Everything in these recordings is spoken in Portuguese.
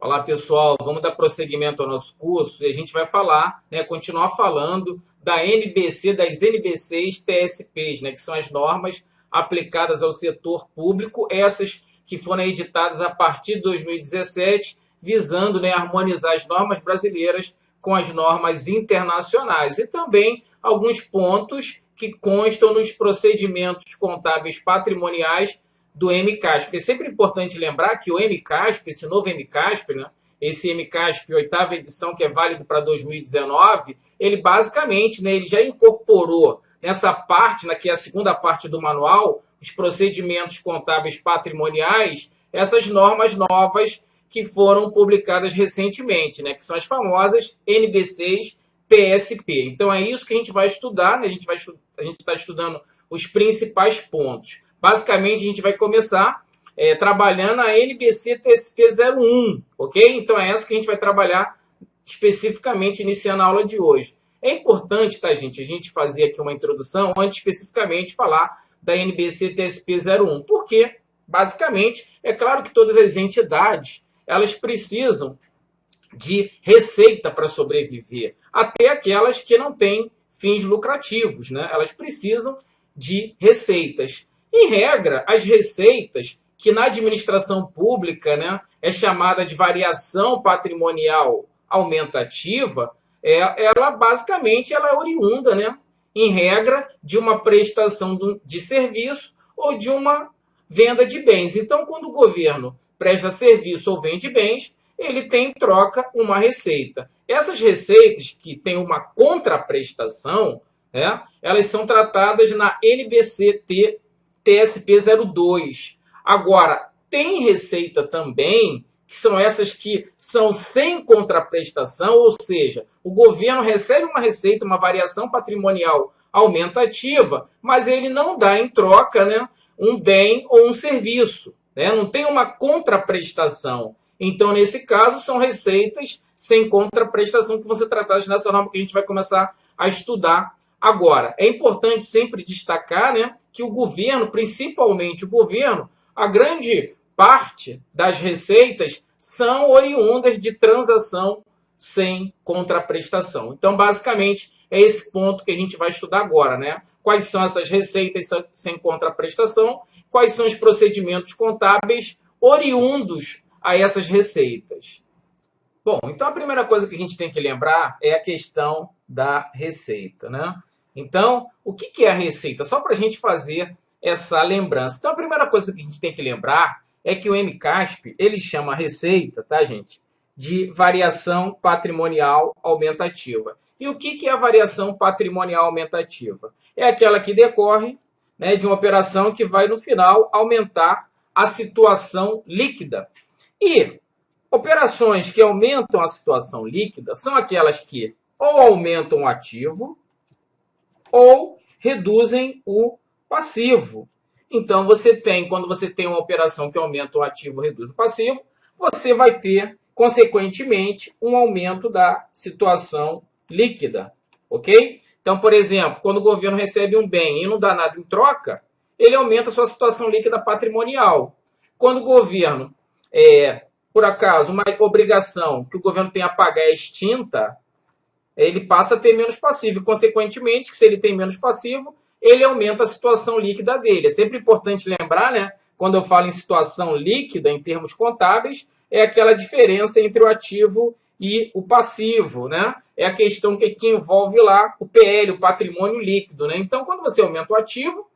Olá, pessoal. Vamos dar prosseguimento ao nosso curso e a gente vai falar, continuar falando da NBC, das NBCs TSPs, que são as normas aplicadas ao setor público, essas que foram editadas a partir de 2017, visando, harmonizar as normas brasileiras com as normas internacionais e também alguns pontos que constam nos procedimentos contábeis patrimoniais do MCASP. É sempre importante lembrar que o MCASP, esse novo MCASP, esse MCASP, oitava edição, que é válido para 2019, ele basicamente ele já incorporou nessa parte, que é a segunda parte do manual, os procedimentos contábeis patrimoniais, essas normas novas que foram publicadas recentemente, que são as famosas NBCs TSP. Então é isso que a gente vai estudar, a gente está estudando os principais pontos. Basicamente, a gente vai começar trabalhando a NBC TSP 01, ok? Então, é essa que a gente vai trabalhar especificamente iniciando a aula de hoje. É importante, tá, gente, a gente fazer aqui uma introdução antes especificamente falar da NBC TSP 01. Porque, basicamente, é claro que todas as entidades, elas precisam de receita para sobreviver, até aquelas que não têm fins lucrativos, Elas precisam de receitas. Em regra, as receitas, que na administração pública é chamada de variação patrimonial aumentativa, ela basicamente ela é oriunda, em regra, de uma prestação de serviço ou de uma venda de bens. Então, quando o governo presta serviço ou vende bens, ele tem em troca uma receita. Essas receitas que têm uma contraprestação, elas são tratadas na NBC TSP 02. Agora, tem receita também, que são essas que são sem contraprestação, ou seja, o governo recebe uma receita, uma variação patrimonial aumentativa, mas ele não dá em troca um bem ou um serviço. Não tem uma contraprestação. Então, nesse caso, são receitas sem contraprestação que vão ser tratadas nessa norma que a gente vai começar a estudar agora. É importante sempre destacar que o governo, principalmente o governo, a grande parte das receitas são oriundas de transação sem contraprestação. Então, basicamente, é esse ponto que a gente vai estudar agora, Quais são essas receitas sem contraprestação, quais são os procedimentos contábeis oriundos a essas receitas. Bom, então a primeira coisa que a gente tem que lembrar é a questão da receita, Então, o que é a receita? Só para a gente fazer essa lembrança. Então, a primeira coisa que a gente tem que lembrar é que o MCASP, ele chama a receita, tá, gente, de variação patrimonial aumentativa. E o que é a variação patrimonial aumentativa? É aquela que decorre de uma operação que vai, no final, aumentar a situação líquida. E operações que aumentam a situação líquida são aquelas que ou aumentam o ativo ou reduzem o passivo. Então, quando você tem uma operação que aumenta o ativo ou reduz o passivo, você vai ter, consequentemente, um aumento da situação líquida, ok? Então, por exemplo, quando o governo recebe um bem e não dá nada em troca, ele aumenta a sua situação líquida patrimonial. Quando o governo, por acaso, uma obrigação que o governo tem a pagar é extinta, ele passa a ter menos passivo. E, consequentemente, se ele tem menos passivo, ele aumenta a situação líquida dele. É sempre importante lembrar, quando eu falo em situação líquida, em termos contábeis, é aquela diferença entre o ativo e o passivo, É a questão que envolve lá o PL, o patrimônio líquido, Então, quando você aumenta o ativo,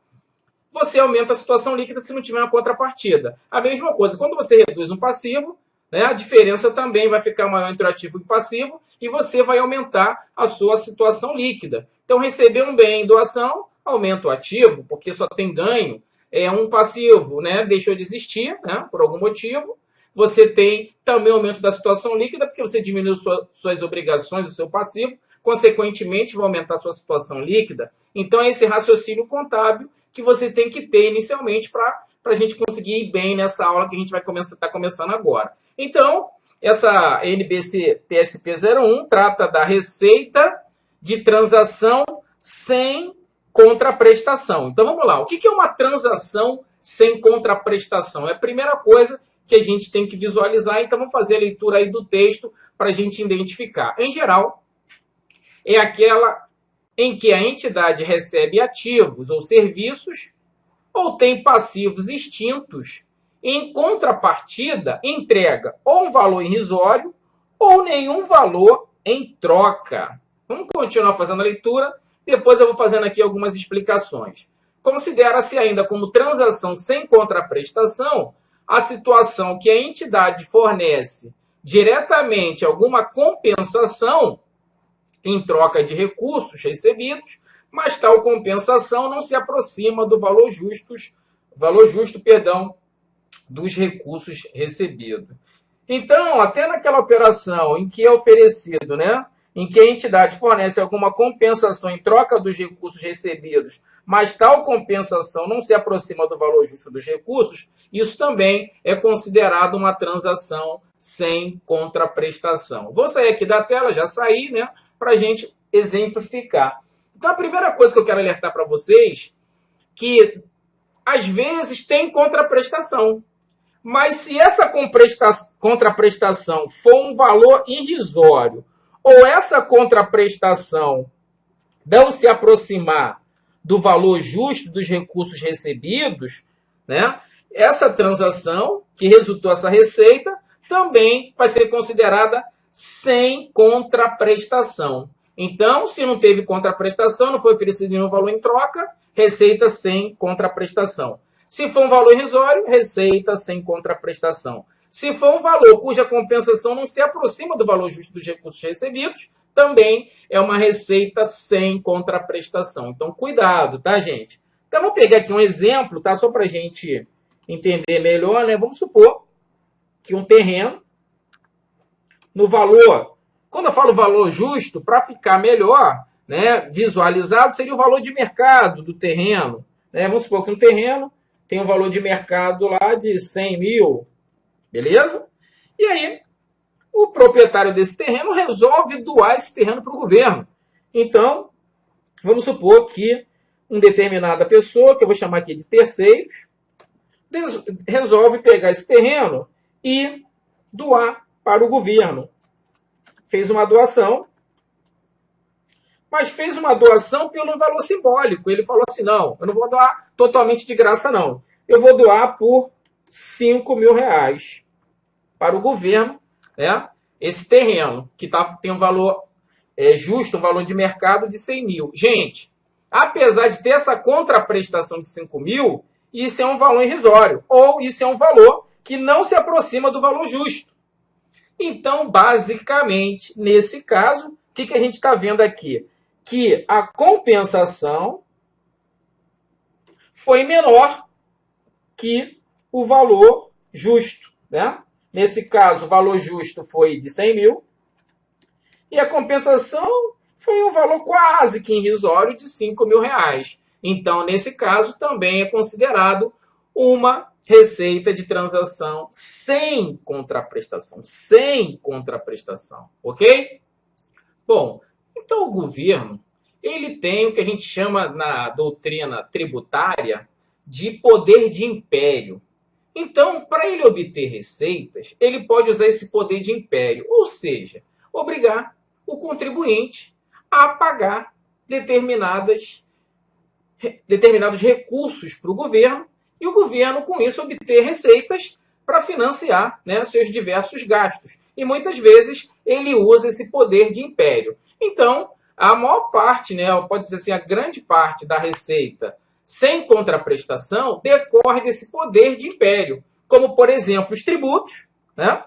você aumenta a situação líquida se não tiver uma contrapartida. A mesma coisa, quando você reduz um passivo, a diferença também vai ficar maior entre o ativo e o passivo e você vai aumentar a sua situação líquida. Então, receber um bem em doação aumenta o ativo, porque só tem ganho. Um passivo deixou de existir por algum motivo. Você tem também aumento da situação líquida, porque você diminuiu suas obrigações, o seu passivo. Consequentemente, vai aumentar a sua situação líquida. Então, é esse raciocínio contábil que você tem que ter inicialmente para a gente conseguir ir bem nessa aula que a gente vai estar começando agora. Então, essa NBC TSP 01 trata da receita de transação sem contraprestação. Então, vamos lá. O que é uma transação sem contraprestação? É a primeira coisa que a gente tem que visualizar. Então, vamos fazer a leitura aí do texto para a gente identificar. Em geral, é aquela em que a entidade recebe ativos ou serviços ou tem passivos extintos, em contrapartida, entrega ou um valor irrisório ou nenhum valor em troca. Vamos continuar fazendo a leitura, depois eu vou fazendo aqui algumas explicações. Considera-se ainda como transação sem contraprestação a situação que a entidade fornece diretamente alguma compensação em troca de recursos recebidos, mas tal compensação não se aproxima do valor justo, dos recursos recebidos. Então, até naquela operação em que é oferecido, né, em que a entidade fornece alguma compensação em troca dos recursos recebidos, mas tal compensação não se aproxima do valor justo dos recursos, isso também é considerado uma transação sem contraprestação. Vou sair aqui da tela, já saí, né, para a gente exemplificar. Então, a primeira coisa que eu quero alertar para vocês, que às vezes tem contraprestação, mas se essa contraprestação for um valor irrisório, ou essa contraprestação não se aproximar do valor justo dos recursos recebidos, né, essa transação que resultou essa receita também vai ser considerada sem contraprestação. Então, se não teve contraprestação, não foi oferecido nenhum valor em troca, receita sem contraprestação. Se for um valor irrisório, receita sem contraprestação. Se for um valor cuja compensação não se aproxima do valor justo dos recursos recebidos, também é uma receita sem contraprestação. Então, cuidado, tá, gente? Então, vou pegar aqui um exemplo, tá? Só para a gente entender melhor, né? Vamos supor que um terreno, no valor, quando eu falo valor justo, para ficar melhor, né, visualizado, seria o valor de mercado do terreno. Né? Vamos supor que um terreno tem um valor de mercado lá de 100 mil, beleza? E aí, o proprietário desse terreno resolve doar esse terreno para o governo. Então, vamos supor que uma determinada pessoa, que eu vou chamar aqui de terceiros, resolve pegar esse terreno e doar para o governo. Fez uma doação, mas fez uma doação pelo valor simbólico. Ele falou assim, não, eu não vou doar totalmente de graça, não. Eu vou doar por 5 mil reais para o governo, né, esse terreno, que tem um valor justo, um valor de mercado de 100 mil. Gente, apesar de ter essa contraprestação de 5 mil, isso é um valor irrisório, ou isso é um valor que não se aproxima do valor justo. Então, basicamente, nesse caso, o que a gente está vendo aqui? Que a compensação foi menor que o valor justo, né? Nesse caso, o valor justo foi de 100 mil e a compensação foi um valor quase que irrisório de 5 mil reais. Então, nesse caso, também é considerado uma receita de transação sem contraprestação. Sem contraprestação, ok? Bom, então o governo, ele tem o que a gente chama na doutrina tributária de poder de império. Então, para ele obter receitas, ele pode usar esse poder de império, ou seja, obrigar o contribuinte a pagar determinados recursos para o governo e o governo, com isso, obter receitas para financiar, né, seus diversos gastos. E muitas vezes ele usa esse poder de império. Então, a maior parte, né, pode dizer assim, a grande parte da receita sem contraprestação decorre desse poder de império. Como, por exemplo, os tributos. Né?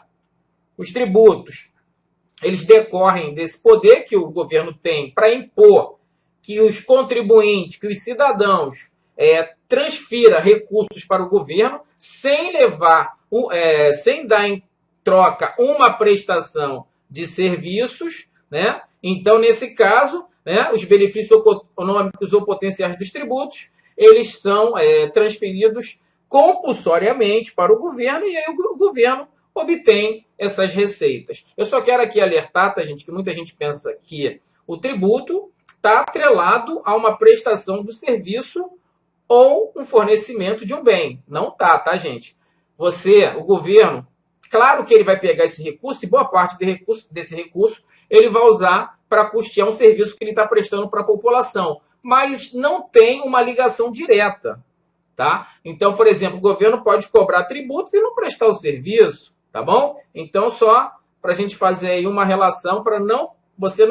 Os tributos, eles decorrem desse poder que o governo tem para impor que os contribuintes, que os cidadãos transfira recursos para o governo sem sem dar em troca uma prestação de serviços, né? Então, nesse caso, né, os benefícios econômicos ou potenciais dos tributos, eles são transferidos compulsoriamente para o governo e aí o governo obtém essas receitas. Eu só quero aqui alertar, tá, gente, que muita gente pensa que o tributo está atrelado a uma prestação do serviço ou um fornecimento de um bem. Não tá, gente? o governo, claro que ele vai pegar esse recurso e boa parte desse recurso ele vai usar para custear um serviço que ele está prestando para a população, mas não tem uma ligação direta, tá? Então, por exemplo, o governo pode cobrar tributos e não prestar o serviço, tá bom? Então, só para a gente fazer aí uma relação para você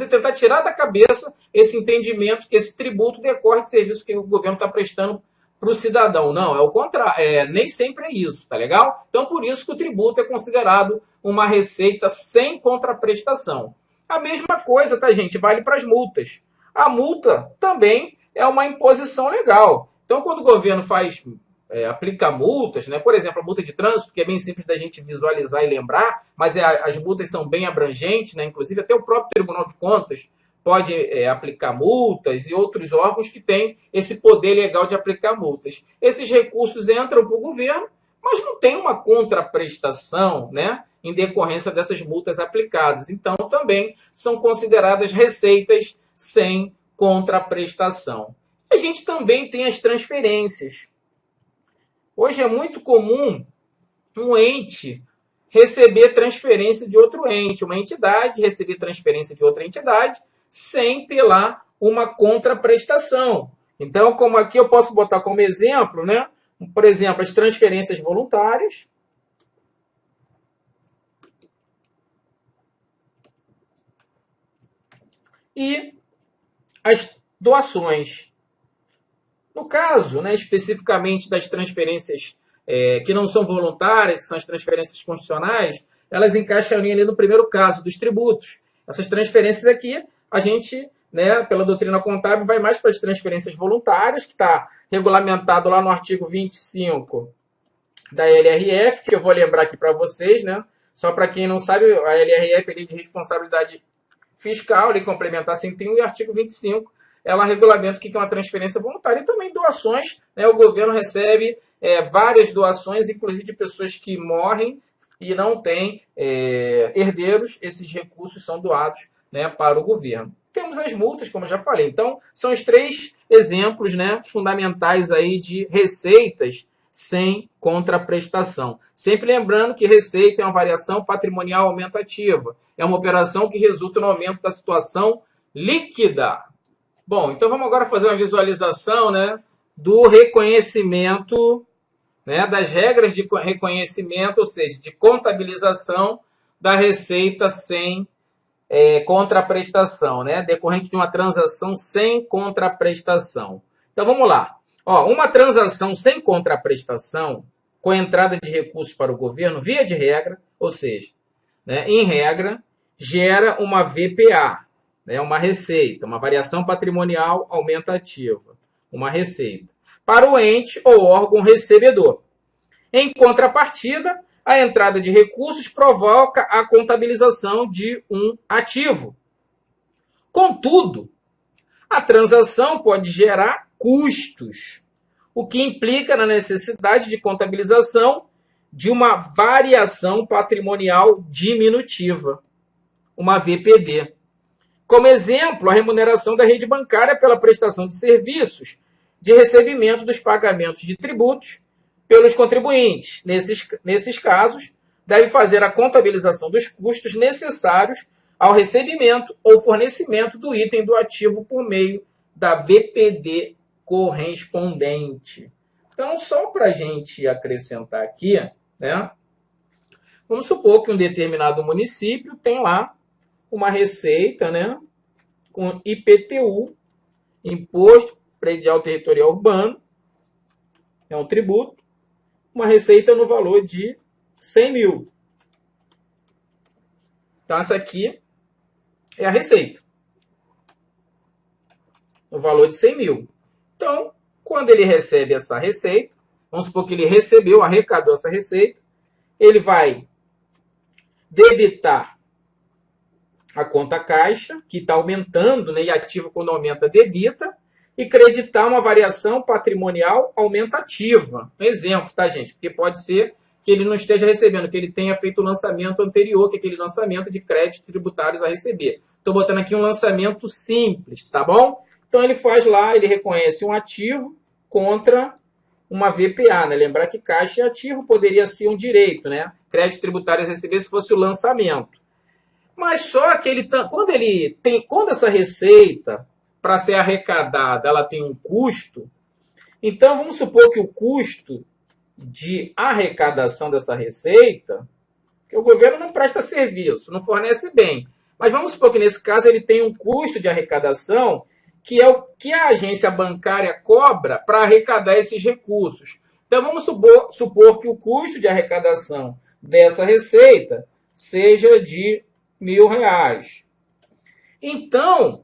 tentar tirar da cabeça esse entendimento que esse tributo decorre de serviço que o governo está prestando para o cidadão. Não, é o contrário, nem sempre é isso, tá legal? Então, por isso que o tributo é considerado uma receita sem contraprestação. A mesma coisa, tá, gente? Vale para as multas. A multa também é uma imposição legal. Então, quando o governo aplica multas, né? Por exemplo, a multa de trânsito, que é bem simples da gente visualizar e lembrar, mas as multas são bem abrangentes, né? Inclusive até o próprio Tribunal de Contas pode aplicar multas e outros órgãos que têm esse poder legal de aplicar multas. Esses recursos entram para o governo, mas não tem uma contraprestação, né, em decorrência dessas multas aplicadas. Então, também são consideradas receitas sem contraprestação. A gente também tem as transferências. Hoje é muito comum um ente receber transferência de outro ente, uma entidade receber transferência de outra entidade, sem ter lá uma contraprestação. Então, como aqui eu posso botar como exemplo, né? Por exemplo, as transferências voluntárias. E as doações. No caso, né, especificamente das transferências que não são voluntárias, que são as transferências constitucionais, elas encaixam ali no primeiro caso, dos tributos. Essas transferências aqui, a gente, né, pela doutrina contábil, vai mais para as transferências voluntárias, que está regulamentado lá no artigo 25 da LRF, que eu vou lembrar aqui para vocês, né? Só para quem não sabe, a LRF é Lei de Responsabilidade Fiscal, Lei Complementar 101, e artigo 25, ela regulamenta o que é uma transferência voluntária e também doações, né? O governo recebe várias doações, inclusive de pessoas que morrem e não têm herdeiros, esses recursos são doados, né, para o governo. Temos as multas, como eu já falei. Então, são os 3 exemplos, né, fundamentais aí de receitas sem contraprestação. Sempre lembrando que receita é uma variação patrimonial aumentativa. É uma operação que resulta no aumento da situação líquida. Bom, então vamos agora fazer uma visualização, né, do reconhecimento, né, das regras de reconhecimento, ou seja, de contabilização da receita sem contraprestação, né, decorrente de uma transação sem contraprestação. Então vamos lá. Uma transação sem contraprestação, com entrada de recursos para o governo, via de regra, ou seja, né, em regra, gera uma VPA, né, uma receita, uma variação patrimonial aumentativa, uma receita, para o ente ou órgão recebedor. Em contrapartida, a entrada de recursos provoca a contabilização de um ativo. Contudo, a transação pode gerar custos, o que implica na necessidade de contabilização de uma variação patrimonial diminutiva, uma VPD. Como exemplo, a remuneração da rede bancária pela prestação de serviços de recebimento dos pagamentos de tributos pelos contribuintes. Nesses casos, deve fazer a contabilização dos custos necessários ao recebimento ou fornecimento do item do ativo por meio da VPD correspondente. Então, só para a gente acrescentar aqui, né, vamos supor que um determinado município tem lá uma receita, né, com IPTU, Imposto Predial Territorial Urbano, é um tributo, uma receita no valor de 100 mil. Então, essa aqui é a receita, no valor de 100 mil. Então, quando ele recebe essa receita, vamos supor que ele arrecadou essa receita, ele vai debitar a conta caixa, que está aumentando, né, e ativo quando aumenta, debita, e creditar uma variação patrimonial aumentativa. Um exemplo, tá, gente? Porque pode ser que ele não esteja recebendo, que ele tenha feito o lançamento anterior, que é aquele lançamento de créditos tributários a receber. Estou botando aqui um lançamento simples, tá bom? Então, ele faz lá, ele reconhece um ativo contra uma VPA, né? Lembrar que caixa e ativo poderia ser um direito, né? Crédito tributário a receber se fosse o lançamento. Mas só que quando essa receita para ser arrecadada, ela tem um custo. Então vamos supor que o custo de arrecadação dessa receita, que o governo não presta serviço, não fornece bem. Mas vamos supor que nesse caso ele tem um custo de arrecadação que é o que a agência bancária cobra para arrecadar esses recursos. Então vamos supor que o custo de arrecadação dessa receita seja de R$ 1.000. Então,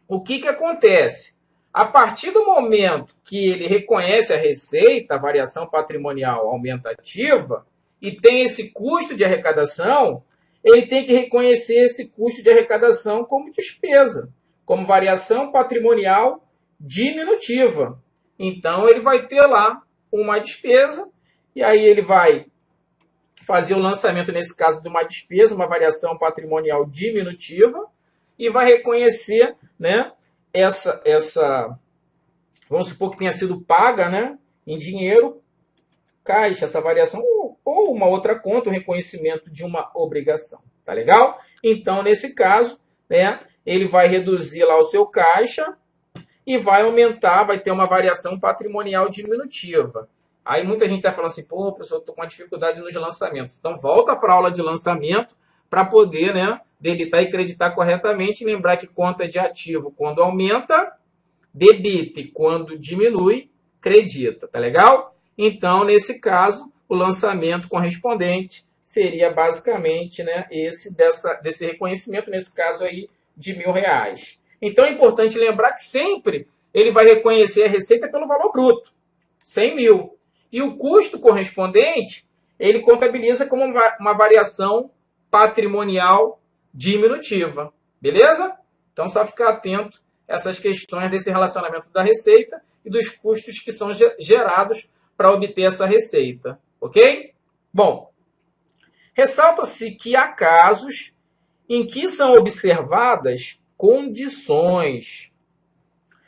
o que acontece? A partir do momento que ele reconhece a receita, a variação patrimonial aumentativa, e tem esse custo de arrecadação, ele tem que reconhecer esse custo de arrecadação como despesa, como variação patrimonial diminutiva. Então, ele vai ter lá uma despesa, e aí ele vai fazer o lançamento, nesse caso, de uma despesa, uma variação patrimonial diminutiva, e vai reconhecer, né, vamos supor que tenha sido paga, né, em dinheiro, caixa, essa variação, ou uma outra conta, o reconhecimento de uma obrigação. Tá legal? Então, nesse caso, né, ele vai reduzir lá o seu caixa e vai aumentar, vai ter uma variação patrimonial diminutiva. Aí muita gente está falando assim, pô, professor, estou com uma dificuldade nos lançamentos. Então, volta para a aula de lançamento para poder, né, debitar e creditar corretamente. E lembrar que conta de ativo, quando aumenta, debita, e quando diminui, credita. Tá legal? Então, nesse caso, o lançamento correspondente seria basicamente, né, desse reconhecimento, nesse caso aí, de R$ 1.000. Então, é importante lembrar que sempre ele vai reconhecer a receita pelo valor bruto, 100 mil. E o custo correspondente, ele contabiliza como uma variação patrimonial diminutiva. Beleza? Então, só ficar atento a essas questões desse relacionamento da receita e dos custos que são gerados para obter essa receita. Ok? Bom, ressalta-se que há casos em que são observadas condições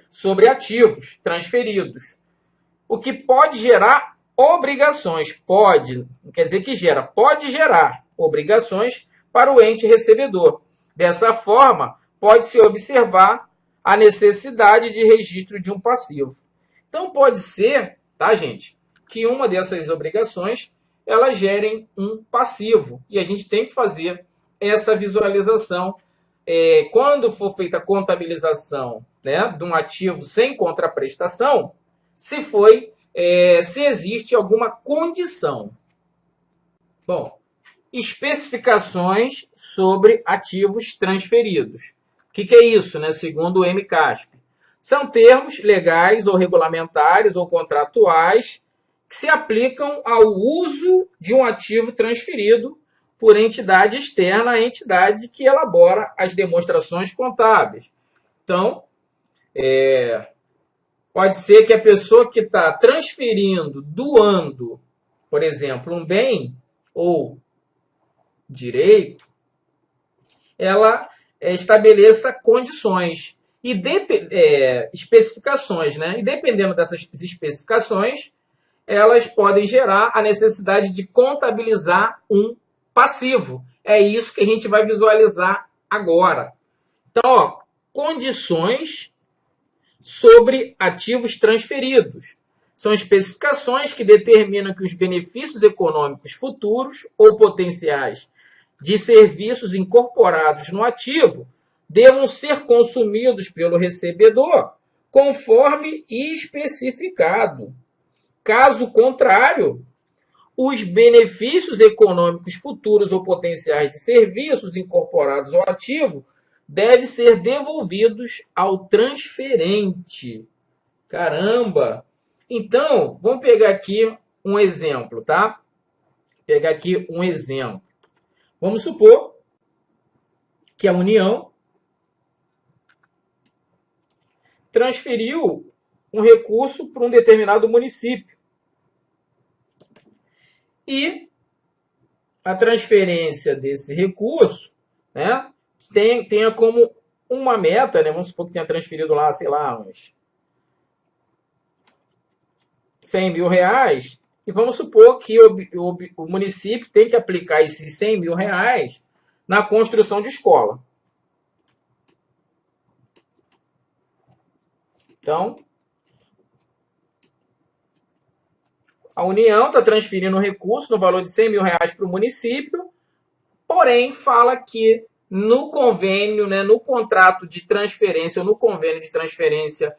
sobre ativos transferidos, o que pode gerar obrigações. Pode, não quer dizer que gera, pode gerar obrigações para o ente recebedor. Dessa forma, pode-se observar a necessidade de registro de um passivo. Então, pode ser, tá, gente, que uma dessas obrigações elas gerem um passivo. E a gente tem que fazer essa visualização. Quando for feita a contabilização, né, de um ativo sem contraprestação, se existe alguma condição. Bom, especificações sobre ativos transferidos. O que é isso, né, segundo o MCASP? São termos legais ou regulamentares ou contratuais que se aplicam ao uso de um ativo transferido por entidade externa à entidade que elabora as demonstrações contábeis. Então, pode ser que a pessoa que está transferindo, doando, por exemplo, um bem ou direito, ela estabeleça condições e especificações, né? E dependendo dessas especificações, elas podem gerar a necessidade de contabilizar um passivo. É isso que a gente vai visualizar agora. Então, condições sobre ativos transferidos. São especificações que determinam que os benefícios econômicos futuros ou potenciais de serviços incorporados no ativo devam ser consumidos pelo recebedor conforme especificado. Caso contrário, os benefícios econômicos futuros ou potenciais de serviços incorporados ao ativo devem ser devolvidos ao transferente. Caramba! Então, vamos pegar aqui um exemplo, tá? Pegar aqui um exemplo. Vamos supor que a União transferiu um recurso para um determinado município. E a transferência desse recurso, né, tenha como uma meta, né, vamos supor que tenha transferido lá, sei lá, uns 100 mil reais, e vamos supor que o município tem que aplicar esses 100 mil reais na construção de escola. Então, a União está transferindo um recurso no valor de 100 mil reais para o município, porém fala que no convênio, né, no contrato de transferência ou no convênio de transferência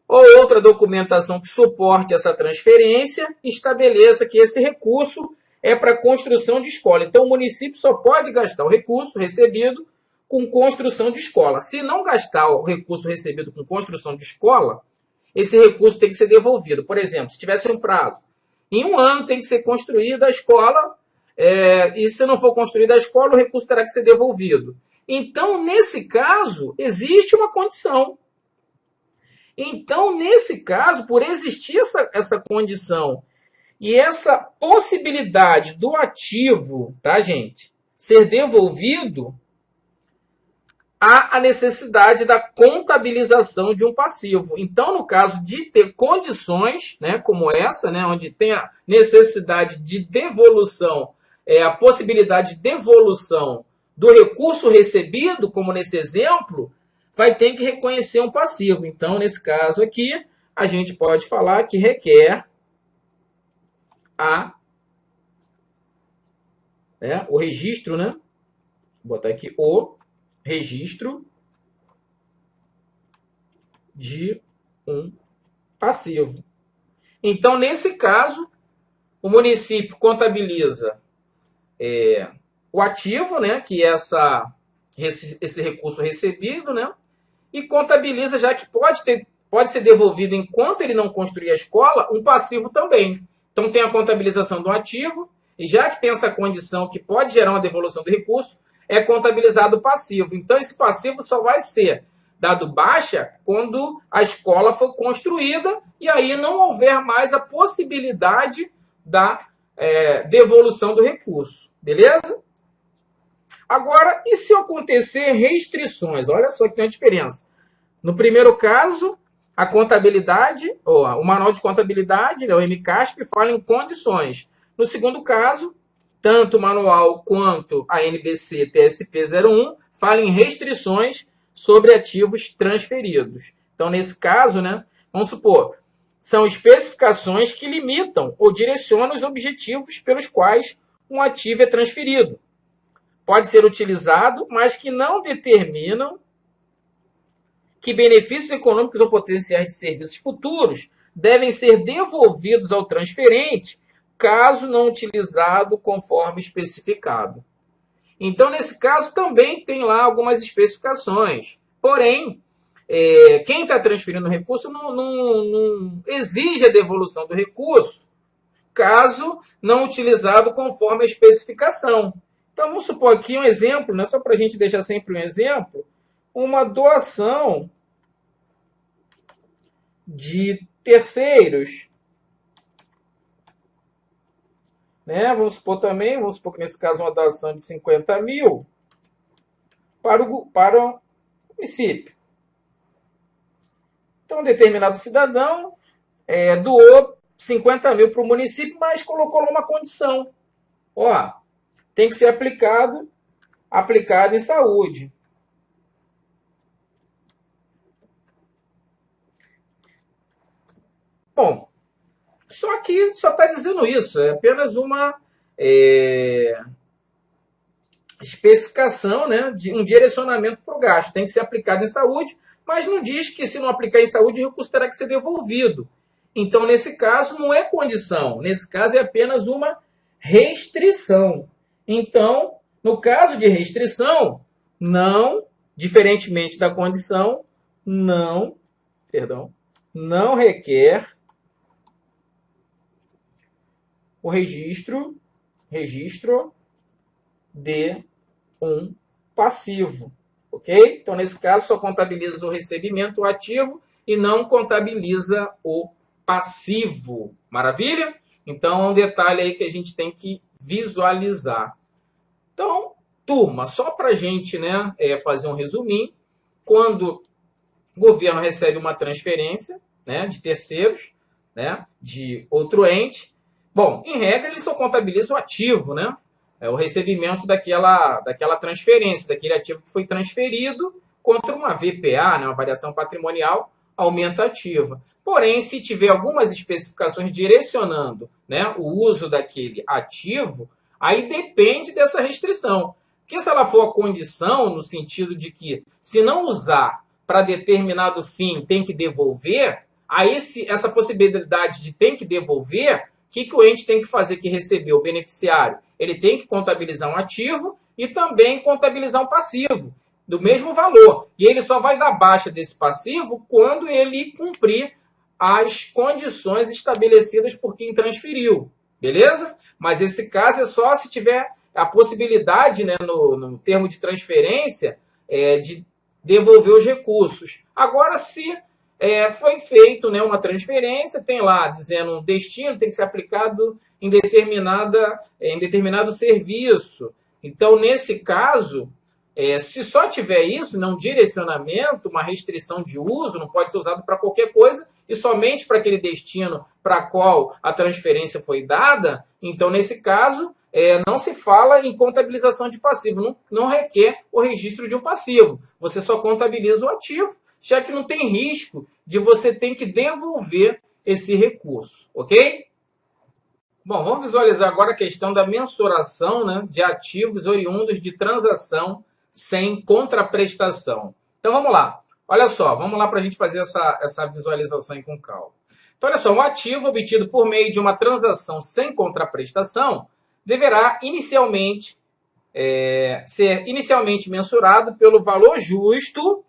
ou outra documentação que suporte essa transferência, estabeleça que esse recurso é para construção de escola. Então, o município só pode gastar o recurso recebido com construção de escola. Se não gastar o recurso recebido com construção de escola, esse recurso tem que ser devolvido. Por exemplo, se tivesse um prazo, em um ano tem que ser construída a escola, e se não for construída a escola, o recurso terá que ser devolvido. Então, nesse caso, existe uma condição. Então, nesse caso, por existir essa condição e essa possibilidade do ativo, tá, gente, ser devolvido, há a necessidade da contabilização de um passivo. Então, no caso de ter condições, né, como essa, né, onde tem a necessidade de devolução, a possibilidade de devolução do recurso recebido, como nesse exemplo, vai ter que reconhecer um passivo. Então, nesse caso aqui, a gente pode falar que requer o registro, né? Vou botar aqui o registro de um passivo. Então, nesse caso, o município contabiliza o ativo, né, que é esse recurso recebido, né, e contabiliza, já que pode ser devolvido enquanto ele não construir a escola, um passivo também. Então, tem a contabilização do ativo, e já que tem essa condição que pode gerar uma devolução do recurso, é contabilizado o passivo. Então, esse passivo só vai ser dado baixa quando a escola for construída e aí não houver mais a possibilidade da devolução do recurso. Beleza? Agora, e se acontecer restrições? Olha só que tem uma diferença. No primeiro caso, a contabilidade, ou o manual de contabilidade, né, o MCASP, fala em condições. No segundo caso, tanto o manual quanto a NBC TSP 01 falam em restrições sobre ativos transferidos. Então, nesse caso, né, vamos supor, são especificações que limitam ou direcionam os objetivos pelos quais um ativo é transferido. Pode ser utilizado, mas que não determinam que benefícios econômicos ou potenciais de serviços futuros devem ser devolvidos ao transferente, caso não utilizado conforme especificado. Então, nesse caso, também tem lá algumas especificações. Porém, quem está transferindo o recurso não exige a devolução do recurso, caso não utilizado conforme a especificação. Então, vamos supor aqui um exemplo, né, só para a gente deixar sempre um exemplo, uma doação de terceiros. Né? Vamos supor que nesse caso uma doação de 50 mil para o município. Então, um determinado cidadão doou 50 mil para o município, mas colocou lá uma condição. Tem que ser aplicado em saúde. Bom, só que só está dizendo isso, é apenas uma especificação, né, de um direcionamento para o gasto. Tem que ser aplicado em saúde, mas não diz que se não aplicar em saúde, o recurso terá que ser devolvido. Então, nesse caso, não é condição. Nesse caso, é apenas uma restrição. Então, no caso de restrição, não, diferentemente da condição, não requer o registro de um passivo, ok? Então, nesse caso, só contabiliza o recebimento, o ativo, e não contabiliza o passivo. Maravilha? Então, é um detalhe aí que a gente tem que visualizar. Então, turma, só para a gente, né, fazer um resuminho, quando o governo recebe uma transferência, né, de terceiros, né, de outro ente, bom, em regra, ele só contabiliza o ativo, né? O recebimento daquela transferência, daquele ativo que foi transferido contra uma VPA, né, uma variação patrimonial aumentativa. Porém, se tiver algumas especificações direcionando, né, o uso daquele ativo, aí depende dessa restrição. Porque se ela for a condição, no sentido de que, se não usar para determinado fim, tem que devolver, aí essa possibilidade de tem que devolver, o que o ente tem que fazer que recebeu, o beneficiário? Ele tem que contabilizar um ativo e também contabilizar um passivo, do mesmo valor. E ele só vai dar baixa desse passivo quando ele cumprir as condições estabelecidas por quem transferiu. Beleza? Mas esse caso é só se tiver a possibilidade, né, no termo de transferência, de devolver os recursos. Agora, se foi feito, né, uma transferência, tem lá dizendo um destino, tem que ser aplicado em determinado serviço. Então, nesse caso, se só tiver isso, um direcionamento, uma restrição de uso, não pode ser usado para qualquer coisa, e somente para aquele destino para qual a transferência foi dada, então, nesse caso, não se fala em contabilização de passivo, não requer o registro de um passivo. Você só contabiliza o ativo, já que não tem risco de você ter que devolver esse recurso, ok? Bom, vamos visualizar agora a questão da mensuração, né, de ativos oriundos de transação sem contraprestação. Então, vamos lá. Olha só, vamos lá para a gente fazer essa visualização aí com calma. Então, olha só, um ativo obtido por meio de uma transação sem contraprestação deverá ser inicialmente mensurado pelo valor justo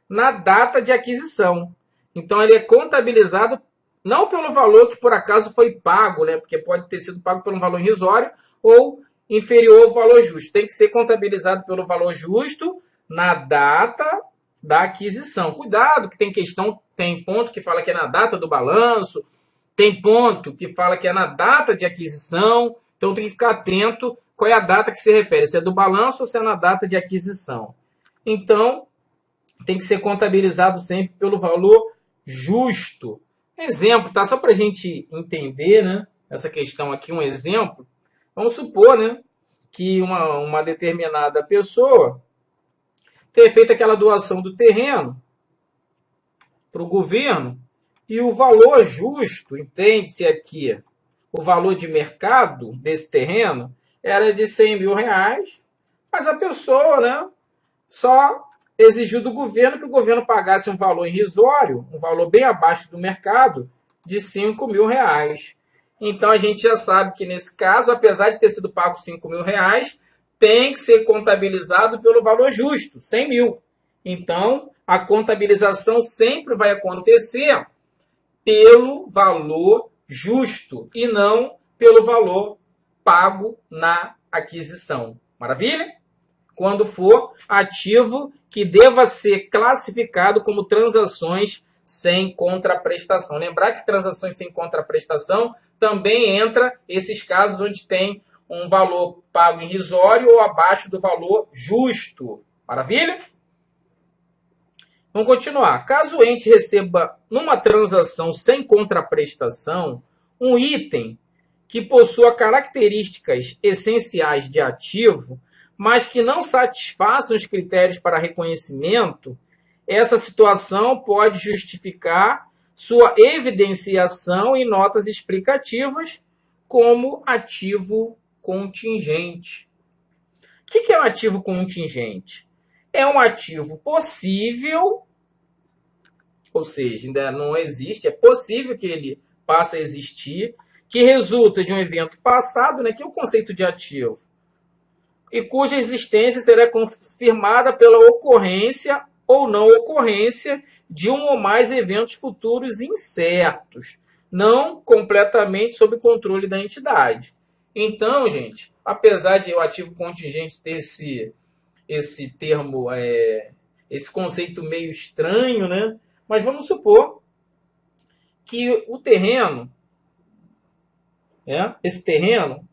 na data de aquisição. Então, ele é contabilizado não pelo valor que por acaso foi pago, né? Porque pode ter sido pago por um valor irrisório ou inferior ao valor justo. Tem que ser contabilizado pelo valor justo na data da aquisição. Cuidado, que tem ponto que fala que é na data do balanço, tem ponto que fala que é na data de aquisição. Então tem que ficar atento qual é a data que se refere, se é do balanço ou se é na data de aquisição. Então, tem que ser contabilizado sempre pelo valor justo. Exemplo, tá? Só para a gente entender, né, essa questão aqui, um exemplo. Vamos supor, né, que uma determinada pessoa ter feito aquela doação do terreno para o governo e o valor justo, entende-se aqui, o valor de mercado desse terreno era de 100 mil reais, mas a pessoa, né, só exigiu do governo que o governo pagasse um valor irrisório, um valor bem abaixo do mercado, de 5 mil reais. Então a gente já sabe que nesse caso, apesar de ter sido pago 5 mil reais, tem que ser contabilizado pelo valor justo, 100 mil. Então a contabilização sempre vai acontecer pelo valor justo e não pelo valor pago na aquisição. Maravilha? Quando for ativo que deva ser classificado como transações sem contraprestação. Lembrar que transações sem contraprestação também entra esses casos onde tem um valor pago irrisório ou abaixo do valor justo. Maravilha? Vamos continuar. Caso o ente receba numa transação sem contraprestação um item que possua características essenciais de ativo, mas que não satisfaçam os critérios para reconhecimento, essa situação pode justificar sua evidenciação em notas explicativas como ativo contingente. O que é um ativo contingente? É um ativo possível, ou seja, ainda não existe, é possível que ele passe a existir, que resulta de um evento passado, né, que é o conceito de ativo, e cuja existência será confirmada pela ocorrência ou não ocorrência de um ou mais eventos futuros incertos, não completamente sob controle da entidade. Então, gente, apesar de o ativo contingente ter esse termo, esse conceito meio estranho, né? Mas vamos supor que o terreno, esse terreno,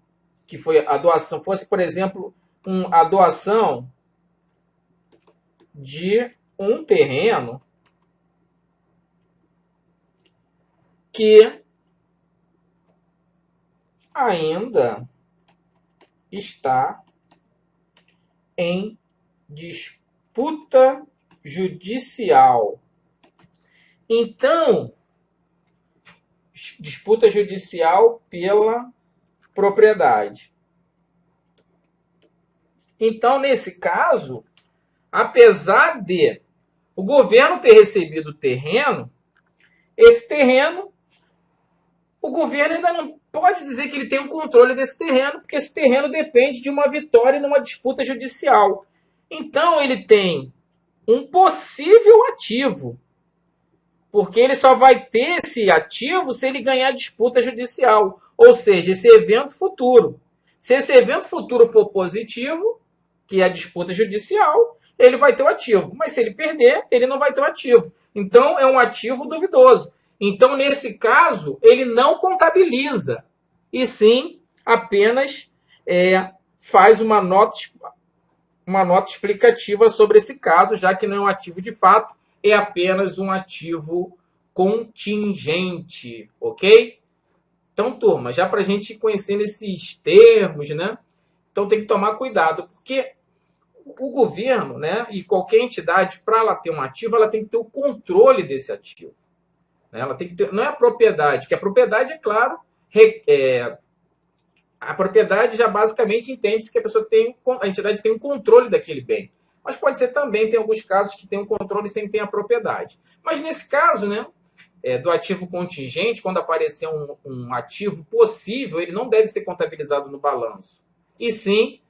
que foi a doação, fosse, por exemplo, a doação de um terreno que ainda está em disputa judicial. Então, disputa judicial pela propriedade. Então, nesse caso, apesar de o governo ter recebido o terreno, esse terreno, o governo ainda não pode dizer que ele tem o controle desse terreno, porque esse terreno depende de uma vitória numa disputa judicial. Então, ele tem um possível ativo, porque ele só vai ter esse ativo se ele ganhar disputa judicial, ou seja, esse evento futuro. Se esse evento futuro for positivo, que é a disputa judicial, ele vai ter o ativo. Mas se ele perder, ele não vai ter o ativo. Então, é um ativo duvidoso. Então, nesse caso, ele não contabiliza, e sim apenas faz uma nota explicativa sobre esse caso, já que não é um ativo de fato, é apenas um ativo contingente, ok? Então, turma, já para a gente ir conhecendo esses termos, né? Então tem que tomar cuidado, porque o governo, né, e qualquer entidade, para ela ter um ativo, ela tem que ter o controle desse ativo. Né? Ela tem que ter, não é a propriedade, que a propriedade, é claro, a propriedade já basicamente entende-se que a entidade tem um controle daquele bem. Mas pode ser também, tem alguns casos que tem um controle sem ter a propriedade. Mas nesse caso, né, do ativo contingente, quando aparecer um ativo possível, ele não deve ser contabilizado no balanço. E sim,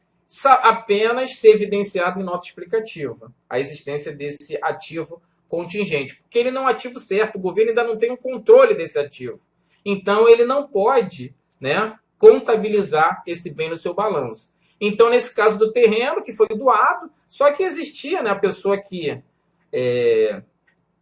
apenas ser evidenciado em nota explicativa a existência desse ativo contingente. Porque ele não é um ativo certo, o governo ainda não tem um controle desse ativo. Então, ele não pode, né, contabilizar esse bem no seu balanço. Então, nesse caso do terreno, que foi doado, só que existia, né, a pessoa que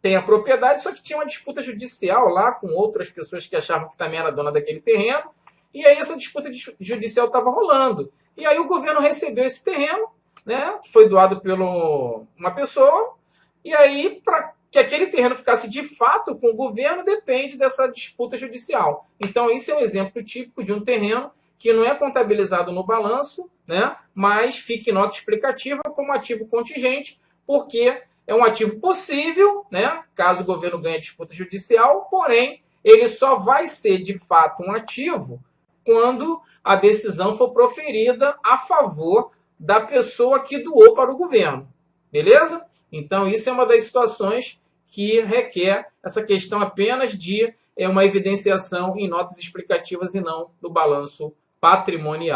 tem a propriedade, só que tinha uma disputa judicial lá com outras pessoas que achavam que também era dona daquele terreno, e aí essa disputa judicial estava rolando. E aí o governo recebeu esse terreno, né, que foi doado por uma pessoa, e aí, para que aquele terreno ficasse de fato com o governo, depende dessa disputa judicial. Então, isso é um exemplo típico de um terreno que não é contabilizado no balanço, né, mas fica em nota explicativa como ativo contingente, porque é um ativo possível, né, caso o governo ganhe a disputa judicial, porém, ele só vai ser de fato um ativo quando a decisão for proferida a favor da pessoa que doou para o governo. Beleza? Então, isso é uma das situações que requer essa questão apenas de uma evidenciação em notas explicativas e não no balanço patrimonial.